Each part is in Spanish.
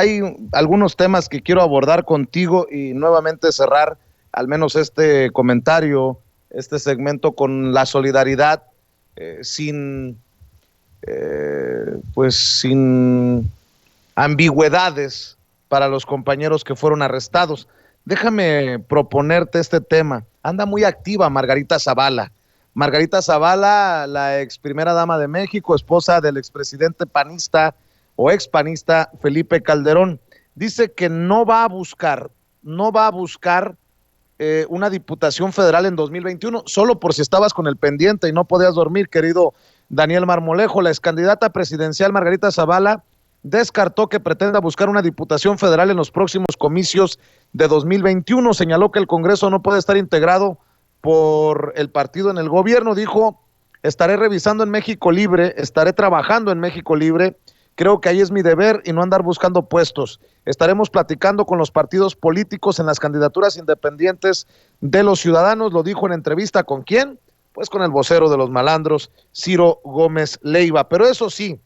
hay algunos temas que quiero abordar contigo y nuevamente cerrar al menos este comentario, este segmento con la solidaridad, sin, pues sin ambigüedades para los compañeros que fueron arrestados. Déjame proponerte este tema. Anda muy activa Margarita Zavala. Margarita Zavala, la ex primera dama de México, esposa del expresidente panista o expanista Felipe Calderón, dice que no va a buscar una diputación federal en 2021, solo por si estabas con el pendiente y no podías dormir, querido Daniel Marmolejo. La excandidata presidencial Margarita Zavala descartó que pretenda buscar una diputación federal en los próximos comicios de 2021. Señaló que el Congreso no puede estar integrado por el partido en el gobierno. Dijo, estaré revisando en México Libre, estaré trabajando en México Libre. Creo que ahí es mi deber y no andar buscando puestos. Estaremos platicando con los partidos políticos en las candidaturas independientes de los ciudadanos. Lo dijo en entrevista, ¿con quién? Pues con el vocero de los malandros, Ciro Gómez Leiva. Pero eso sí,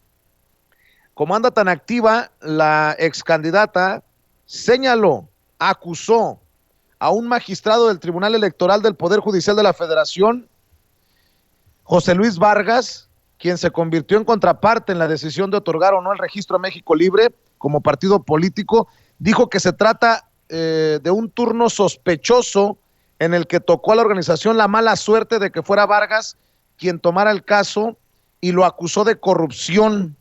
como anda tan activa, la ex candidata señaló, acusó a un magistrado del Tribunal Electoral del Poder Judicial de la Federación, José Luis Vargas, quien se convirtió en contraparte en la decisión de otorgar o no el registro a México Libre como partido político. Dijo que se trata de un turno sospechoso en el que tocó a la organización la mala suerte de que fuera Vargas quien tomara el caso y lo acusó de corrupción.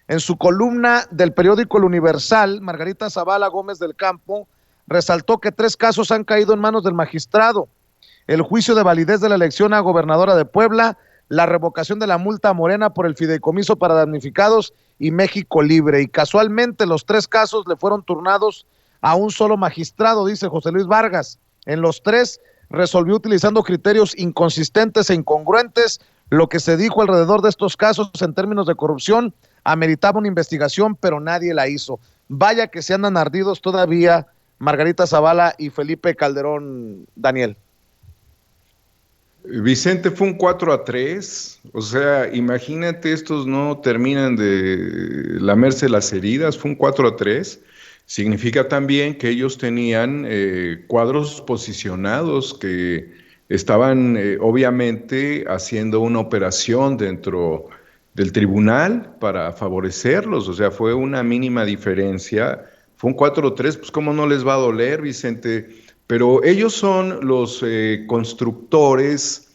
En su columna del periódico El Universal, Margarita Zavala Gómez del Campo resaltó que 3 casos han caído en manos del magistrado: el juicio de validez de la elección a gobernadora de Puebla, la revocación de la multa a Morena por el fideicomiso para damnificados y México Libre. Y casualmente los 3 casos le fueron turnados a un solo magistrado, dice José Luis Vargas. En los 3 resolvió utilizando criterios inconsistentes e incongruentes. Lo que se dijo alrededor de estos casos en términos de corrupción ameritaba una investigación, pero nadie la hizo. Vaya que se andan ardidos todavía Margarita Zavala y Felipe Calderón, Daniel. Vicente, fue un 4-3, o sea, imagínate, estos no terminan de lamerse las heridas, fue un 4-3, significa también que ellos tenían cuadros posicionados que estaban obviamente haciendo una operación dentro del tribunal para favorecerlos, o sea, fue una mínima diferencia, fue un 4-3, pues cómo no les va a doler, Vicente. Pero ellos son los constructores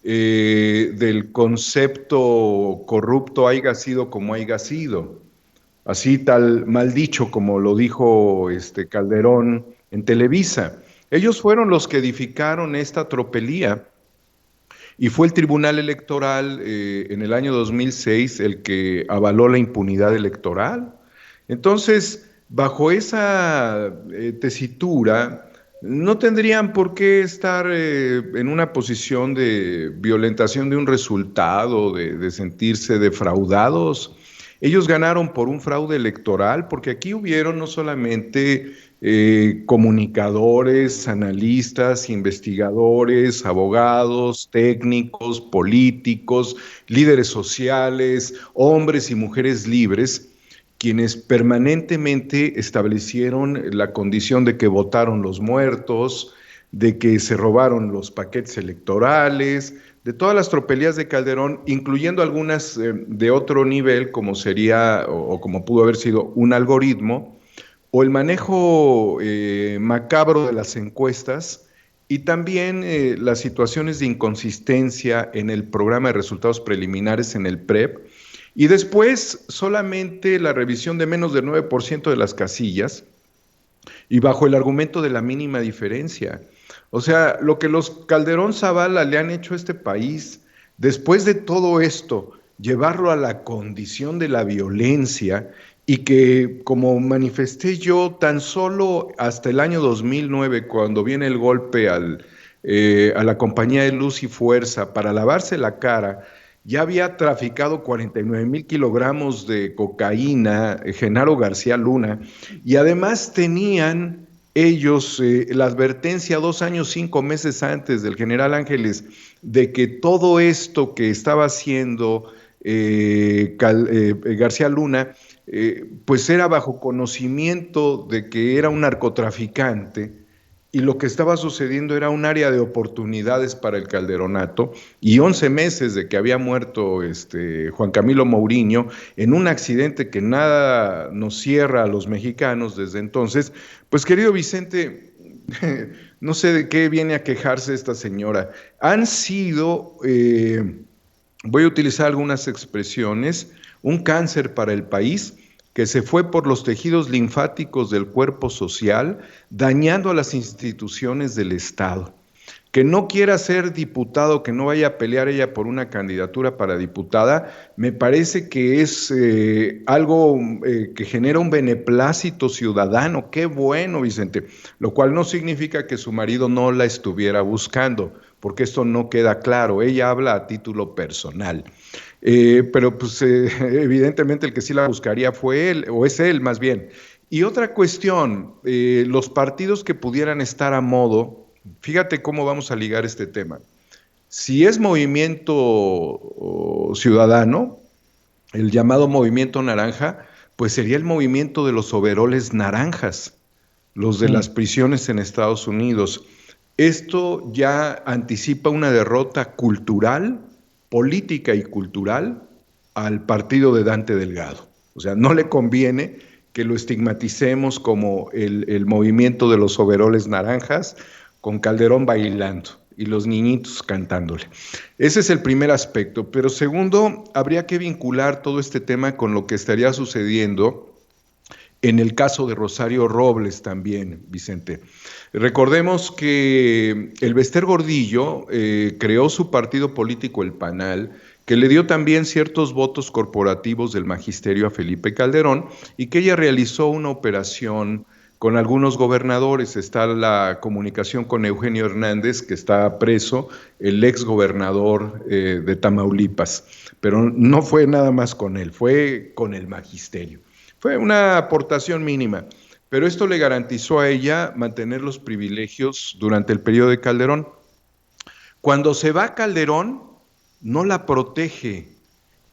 del concepto corrupto haya sido como haya sido. Así tal mal dicho como lo dijo Calderón en Televisa. Ellos fueron los que edificaron esta tropelía y fue el Tribunal Electoral en el año 2006 el que avaló la impunidad electoral. Entonces, bajo esa tesitura, no tendrían por qué estar en una posición de violentación de un resultado, de sentirse defraudados. Ellos ganaron por un fraude electoral, porque aquí hubieron no solamente comunicadores, analistas, investigadores, abogados, técnicos, políticos, líderes sociales, hombres y mujeres libres, quienes permanentemente establecieron la condición de que votaron los muertos, de que se robaron los paquetes electorales, de todas las tropelías de Calderón, incluyendo algunas de otro nivel, como sería o como pudo haber sido un algoritmo, o el manejo macabro de las encuestas, y también las situaciones de inconsistencia en el programa de resultados preliminares en el PREP, y después solamente la revisión de menos del 9% de las casillas y bajo el argumento de la mínima diferencia. O sea, lo que los Calderón Zavala le han hecho a este país, después de todo esto, llevarlo a la condición de la violencia y que, como manifesté yo, tan solo hasta el año 2009, cuando viene el golpe a la compañía de Luz y Fuerza para lavarse la cara, ya había traficado 49,000 kilogramos de cocaína, Genaro García Luna, y además tenían ellos la advertencia 2 años, 5 meses antes del general Ángeles de que todo esto que estaba haciendo García Luna, pues era bajo conocimiento de que era un narcotraficante y lo que estaba sucediendo era un área de oportunidades para el Calderonato, y 11 meses de que había muerto Juan Camilo Mourinho en un accidente que nada nos cierra a los mexicanos desde entonces. Pues querido Vicente, no sé de qué viene a quejarse esta señora. Han sido, voy a utilizar algunas expresiones, un cáncer para el país que se fue por los tejidos linfáticos del cuerpo social, dañando a las instituciones del Estado. Que no quiera ser diputado, que no vaya a pelear ella por una candidatura para diputada, me parece que es algo que genera un beneplácito ciudadano. Qué bueno, Vicente. Lo cual no significa que su marido no la estuviera buscando, porque esto no queda claro. Ella habla a título personal. Pero pues evidentemente el que sí la buscaría fue él, o es él más bien. Y otra cuestión, los partidos que pudieran estar a modo, fíjate cómo vamos a ligar este tema. Si es movimiento ciudadano, el llamado movimiento naranja, pues sería el movimiento de los overoles naranjas, los de las prisiones en Estados Unidos. Esto ya anticipa una derrota cultural, política y cultural al partido de Dante Delgado. O sea, no le conviene que lo estigmaticemos como el movimiento de los overoles naranjas, con Calderón bailando y los niñitos cantándole. Ese es el primer aspecto. Pero segundo, habría que vincular todo este tema con lo que estaría sucediendo en el caso de Rosario Robles también, Vicente. Recordemos que el Bester Gordillo creó su partido político, el PANAL, que le dio también ciertos votos corporativos del magisterio a Felipe Calderón, y que ella realizó una operación con algunos gobernadores. Está la comunicación con Eugenio Hernández, que está preso, el ex gobernador de Tamaulipas, pero no fue nada más con él, fue con el magisterio. Fue una aportación mínima, pero esto le garantizó a ella mantener los privilegios durante el periodo de Calderón. Cuando se va Calderón, no la protege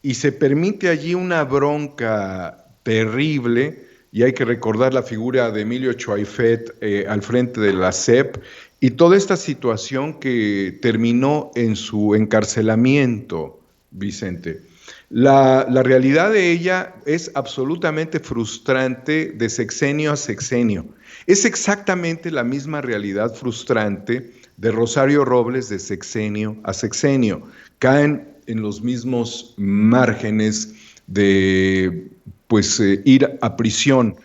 y se permite allí una bronca terrible, y hay que recordar la figura de Emilio Choaifet al frente de la SEP, y toda esta situación que terminó en su encarcelamiento, Vicente. La realidad de ella es absolutamente frustrante de sexenio a sexenio. Es exactamente la misma realidad frustrante de Rosario Robles de sexenio a sexenio. Caen en los mismos márgenes de pues, ir a prisión.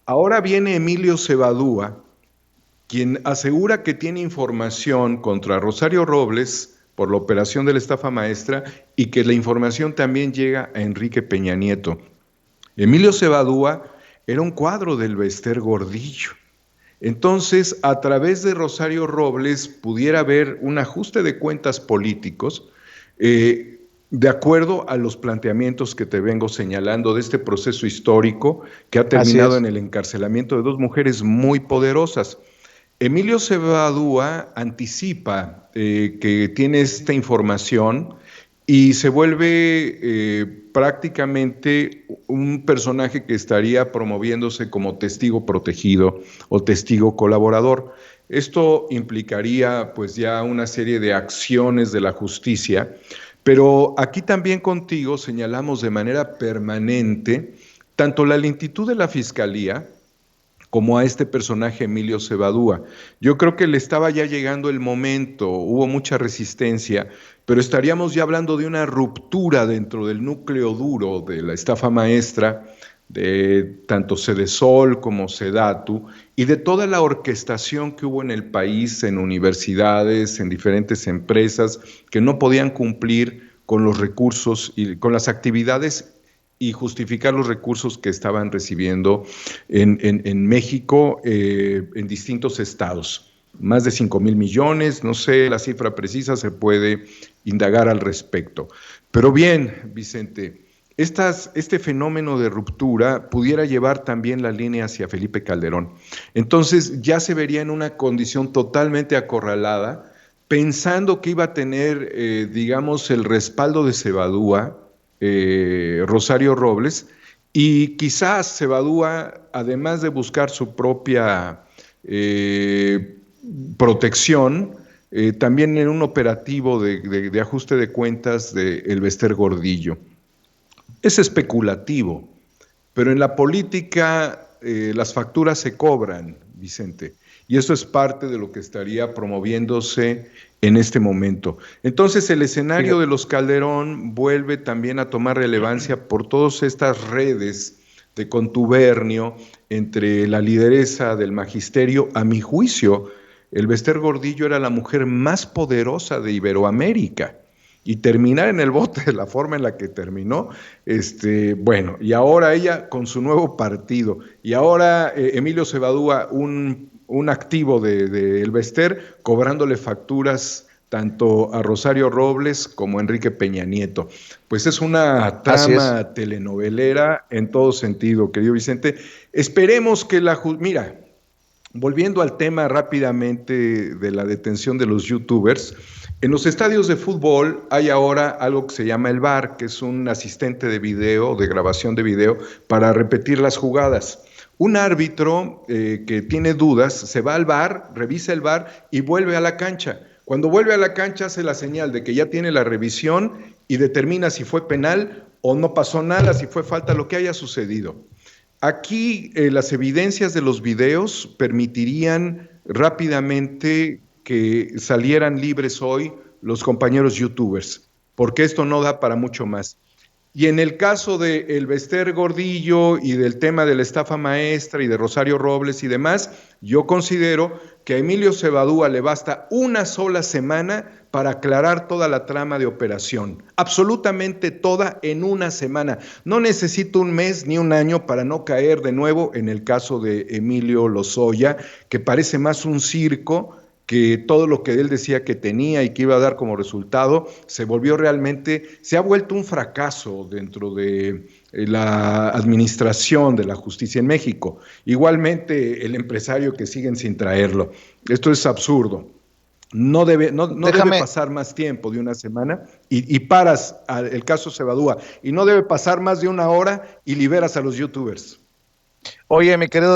Ahora viene Emilio Cebadúa, quien asegura que tiene información contra Rosario Robles por la operación de la estafa maestra, y que la información también llega a Enrique Peña Nieto. Emilio Cebadúa era un cuadro del Bester Gordillo. Entonces, a través de Rosario Robles pudiera haber un ajuste de cuentas políticos, de acuerdo a los planteamientos que te vengo señalando de este proceso histórico que ha terminado en el encarcelamiento de dos mujeres muy poderosas. Emilio Cebadúa anticipa que tiene esta información y se vuelve prácticamente un personaje que estaría promoviéndose como testigo protegido o testigo colaborador. Esto implicaría pues ya una serie de acciones de la justicia, pero aquí también contigo señalamos de manera permanente tanto la lentitud de la Fiscalía como a este personaje Emilio Cebadúa. Yo creo que le estaba ya llegando el momento, hubo mucha resistencia, pero estaríamos ya hablando de una ruptura dentro del núcleo duro de la estafa maestra, de tanto Cedesol como Sedatu, y de toda la orquestación que hubo en el país, en universidades, en diferentes empresas, que no podían cumplir con los recursos y con las actividades y justificar los recursos que estaban recibiendo en México, en distintos estados. Más de 5,000 millones, no sé la cifra precisa, se puede indagar al respecto. Pero bien, Vicente, este fenómeno de ruptura pudiera llevar también la línea hacia Felipe Calderón. Entonces ya se vería en una condición totalmente acorralada, pensando que iba a tener, digamos, el respaldo de Cebadúa, Rosario Robles, y quizás Cebadúa, además de buscar su propia protección, también en un operativo de ajuste de cuentas de Elbester Gordillo. Es especulativo, pero en la política las facturas se cobran, Vicente, y eso es parte de lo que estaría promoviéndose en este momento. Entonces el escenario Fíjate. de los Calderón vuelve también a tomar relevancia por todas estas redes de contubernio entre la lideresa del magisterio. A mi juicio, Elbester Gordillo era la mujer más poderosa de Iberoamérica. Y terminar en el bote de la forma en la que terminó, bueno, y ahora ella con su nuevo partido, y ahora Emilio Cebadúa, un activo de Elbester, cobrándole facturas tanto a Rosario Robles como a Enrique Peña Nieto. Pues es una Así es. trama telenovelera en todo sentido, querido Vicente. Esperemos que mira, volviendo al tema rápidamente de la detención de los youtubers, en los estadios de fútbol hay ahora algo que se llama el VAR, que es un asistente de video, de grabación de video, para repetir las jugadas. Un árbitro que tiene dudas se va al VAR, revisa el VAR y vuelve a la cancha. Cuando vuelve a la cancha hace la señal de que ya tiene la revisión y determina si fue penal o no pasó nada, si fue falta, lo que haya sucedido. Aquí las evidencias de los videos permitirían rápidamente que salieran libres hoy los compañeros youtubers, porque esto no da para mucho más. Y en el caso de Elbester Gordillo y del tema de la estafa maestra y de Rosario Robles y demás, yo considero que a Emilio Cebadúa le basta una sola semana para aclarar toda la trama de operación, absolutamente toda en una semana. No necesito un mes ni un año para no caer de nuevo en el caso de Emilio Lozoya, que parece más un circo que todo lo que él decía que tenía y que iba a dar como resultado se volvió realmente, se ha vuelto un fracaso dentro de la administración de la justicia en México. Igualmente el empresario que siguen sin traerlo. Esto es absurdo. No debe Déjame, pasar más tiempo de una semana y paras el caso Cebadúa. Y no debe pasar más de una hora y liberas a los youtubers. oye, mi querido